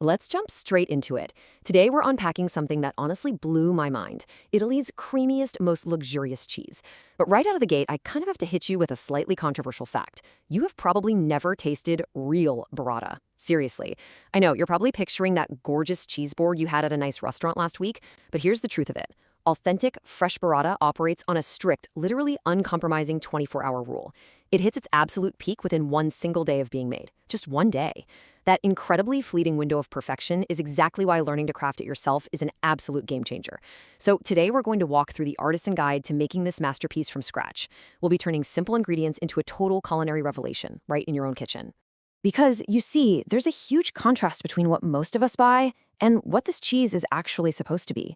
Let's jump straight into it. Today we're unpacking something that honestly blew my mind, Italy's creamiest, most luxurious cheese. But right out of the gate, I kind of have to hit you with a slightly controversial fact. You have probably never tasted real burrata. Seriously. I know, you're probably picturing that gorgeous cheese board you had at a nice restaurant last week, but here's the truth of it. Authentic, fresh burrata operates on a strict, literally uncompromising 24-hour rule. It hits its absolute peak within one single day of being made. Just one day. That incredibly fleeting window of perfection is exactly why learning to craft it yourself is an absolute game changer. So today we're going to walk through the artisan guide to making this masterpiece from scratch. We'll be turning simple ingredients into a total culinary revelation, right in your own kitchen. Because, you see, there's a huge contrast between what most of us buy and what this cheese is actually supposed to be.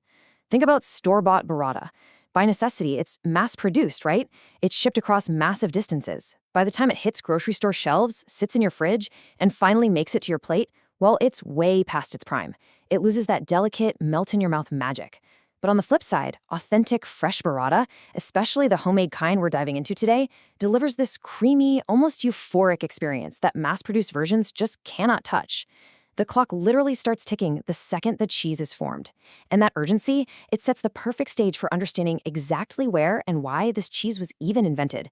Think about store-bought burrata. By necessity, it's mass-produced, right? It's shipped across massive distances. By the time it hits grocery store shelves, sits in your fridge, and finally makes it to your plate, well, it's way past its prime. It loses that delicate, melt-in-your-mouth magic. But on the flip side, authentic, fresh burrata, especially the homemade kind we're diving into today, delivers this creamy, almost euphoric experience that mass-produced versions just cannot touch. The clock literally starts ticking the second the cheese is formed. And that urgency, it sets the perfect stage for understanding exactly where and why this cheese was even invented.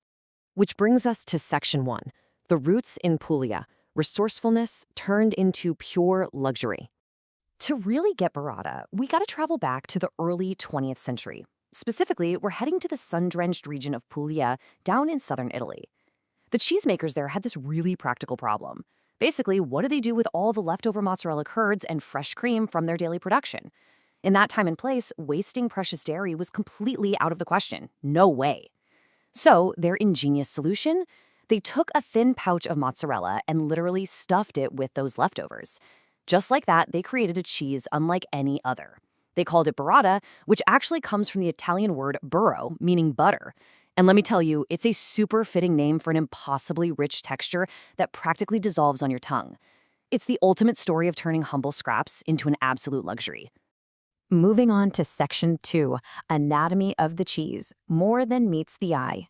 Which brings us to Section 1, the roots in Puglia, resourcefulness turned into pure luxury. To really get burrata, we gotta travel back to the early 20th century. Specifically, we're heading to the sun-drenched region of Puglia down in southern Italy. The cheesemakers there had this really practical problem. Basically, what do they do with all the leftover mozzarella curds and fresh cream from their daily production? In that time and place, wasting precious dairy was completely out of the question. No way. So, their ingenious solution? They took a thin pouch of mozzarella and literally stuffed it with those leftovers. Just like that, they created a cheese unlike any other. They called it burrata, which actually comes from the Italian word burro, meaning butter. And let me tell you, it's a super fitting name for an impossibly rich texture that practically dissolves on your tongue. It's the ultimate story of turning humble scraps into an absolute luxury. Moving on to Section 2, Anatomy of the cheese, more than meets the eye.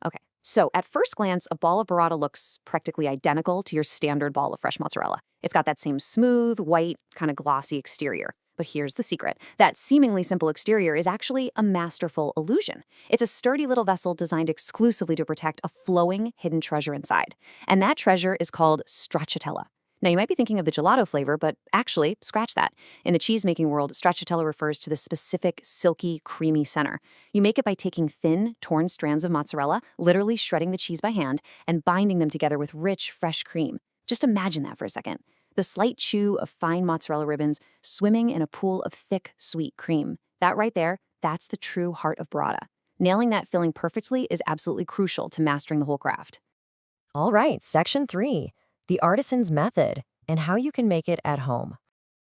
Okay, so at first glance, a ball of burrata looks practically identical to your standard ball of fresh mozzarella. It's got that same smooth, white, kind of glossy exterior. But here's the secret. That seemingly simple exterior is actually a masterful illusion. It's a sturdy little vessel designed exclusively to protect a flowing, hidden treasure inside. And that treasure is called stracciatella. Now, you might be thinking of the gelato flavor, but actually, scratch that. In the cheese-making world, stracciatella refers to the specific, silky, creamy center. You make it by taking thin, torn strands of mozzarella, literally shredding the cheese by hand, and binding them together with rich, fresh cream. Just imagine that for a second. The slight chew of fine mozzarella ribbons swimming in a pool of thick, sweet cream. That right there, that's the true heart of burrata. Nailing that filling perfectly is absolutely crucial to mastering the whole craft. All right, Section 3, the artisan's method and how you can make it at home.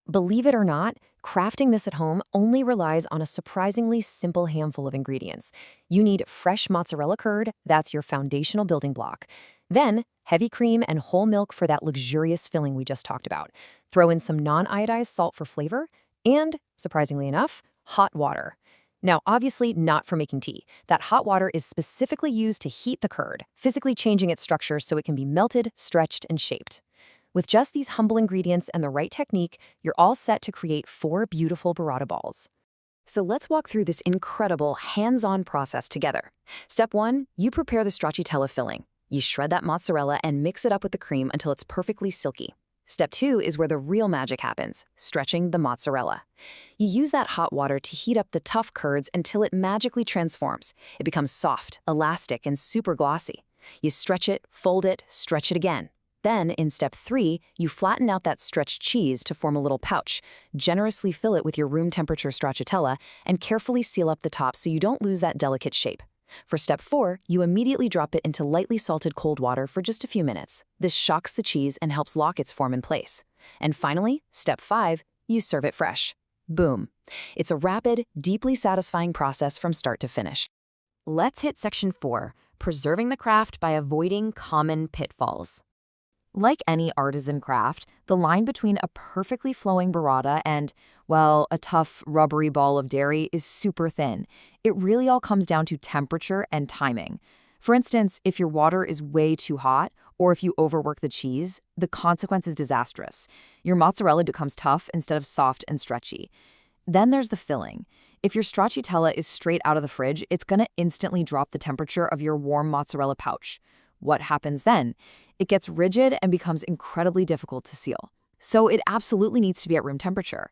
Believe it or not, crafting this at home only relies on a surprisingly simple handful of ingredients. You need fresh mozzarella curd, that's your foundational building block. Then, heavy cream and whole milk for that luxurious filling we just talked about. Throw in some non-iodized salt for flavor, and, surprisingly enough, hot water. Now, obviously not for making tea. That hot water is specifically used to heat the curd, physically changing its structure so it can be melted, stretched, and shaped. With just these humble ingredients and the right technique, you're all set to create 4 beautiful burrata balls. So let's walk through this incredible hands-on process together. Step 1, you prepare the stracciatella filling. You shred that mozzarella and mix it up with the cream until it's perfectly silky. Step 2 is where the real magic happens, stretching the mozzarella. You use that hot water to heat up the tough curds until it magically transforms. It becomes soft, elastic, and super glossy. You stretch it, fold it, stretch it again. Then, in Step 3, you flatten out that stretched cheese to form a little pouch, generously fill it with your room-temperature stracciatella, and carefully seal up the top so you don't lose that delicate shape. For Step 4, you immediately drop it into lightly salted cold water for just a few minutes. This shocks the cheese and helps lock its form in place. And finally, Step 5, you serve it fresh. Boom. It's a rapid, deeply satisfying process from start to finish. Let's hit Section 4, preserving the craft by avoiding common pitfalls. Like any artisan craft, the line between a perfectly flowing burrata and, well, a tough, rubbery ball of dairy is super thin. It really all comes down to temperature and timing. For instance, if your water is way too hot or if you overwork the cheese, the consequence is disastrous. Your mozzarella becomes tough instead of soft and stretchy. Then there's the filling. If your stracciatella is straight out of the fridge, it's going to instantly drop the temperature of your warm mozzarella pouch. What happens then? It gets rigid and becomes incredibly difficult to seal. So it absolutely needs to be at room temperature.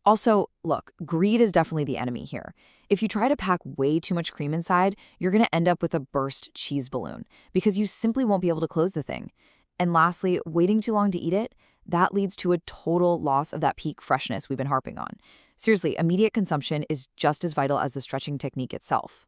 Also, look, greed is definitely the enemy here. If you try to pack way too much cream inside, you're going to end up with a burst cheese balloon because you simply won't be able to close the thing. And lastly, waiting too long to eat it, that leads to a total loss of that peak freshness we've been harping on. Seriously, immediate consumption is just as vital as the stretching technique itself.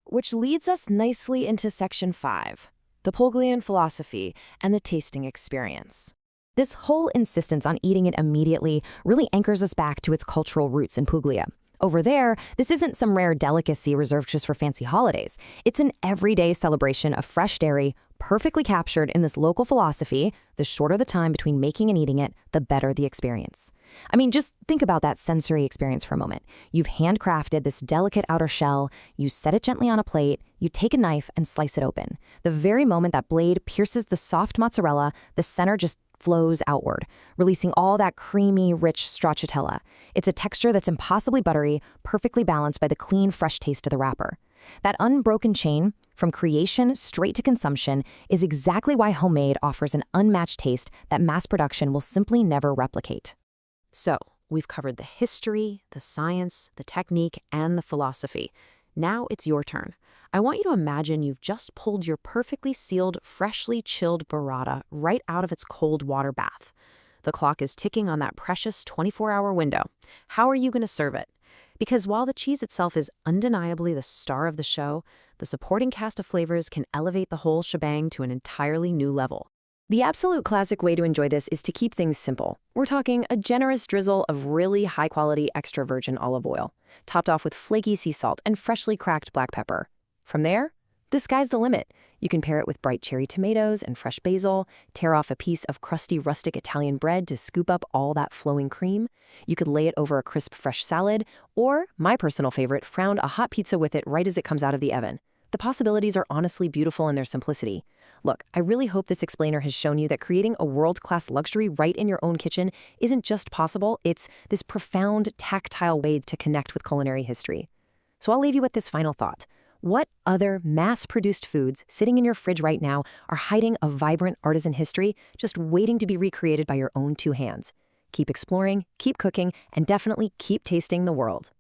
Which leads us nicely into Section 5, the Puglian philosophy and the tasting experience. This whole insistence on eating it immediately really anchors us back to its cultural roots in Puglia. Over there, this isn't some rare delicacy reserved just for fancy holidays. It's an everyday celebration of fresh dairy, perfectly captured in this local philosophy. The shorter the time between making and eating it, the better the experience. I mean, just think about that sensory experience for a moment. You've handcrafted this delicate outer shell, you set it gently on a plate, you take a knife and slice it open. The very moment that blade pierces the soft mozzarella, the center just flows outward, releasing all that creamy, rich stracciatella. It's a texture that's impossibly buttery, perfectly balanced by the clean, fresh taste of the wrapper. That unbroken chain, from creation straight to consumption, is exactly why homemade offers an unmatched taste that mass production will simply never replicate. So, we've covered the history, the science, the technique, and the philosophy. Now it's your turn. I want you to imagine you've just pulled your perfectly sealed, freshly chilled burrata right out of its cold water bath. The clock is ticking on that precious 24-hour window. How are you going to serve it? Because while the cheese itself is undeniably the star of the show, the supporting cast of flavors can elevate the whole shebang to an entirely new level. The absolute classic way to enjoy this is to keep things simple. We're talking a generous drizzle of really high-quality extra virgin olive oil, topped off with flaky sea salt and freshly cracked black pepper. From there, the sky's the limit. You can pair it with bright cherry tomatoes and fresh basil, tear off a piece of crusty rustic Italian bread to scoop up all that flowing cream. You could lay it over a crisp fresh salad, or, my personal favorite, frown a hot pizza with it right as it comes out of the oven. The possibilities are honestly beautiful in their simplicity. Look, I really hope this explainer has shown you that creating a world-class luxury right in your own kitchen isn't just possible, it's this profound, tactile way to connect with culinary history. So I'll leave you with this final thought. What other mass-produced foods sitting in your fridge right now are hiding a vibrant artisan history just waiting to be recreated by your own two hands? Keep exploring, keep cooking, and definitely keep tasting the world.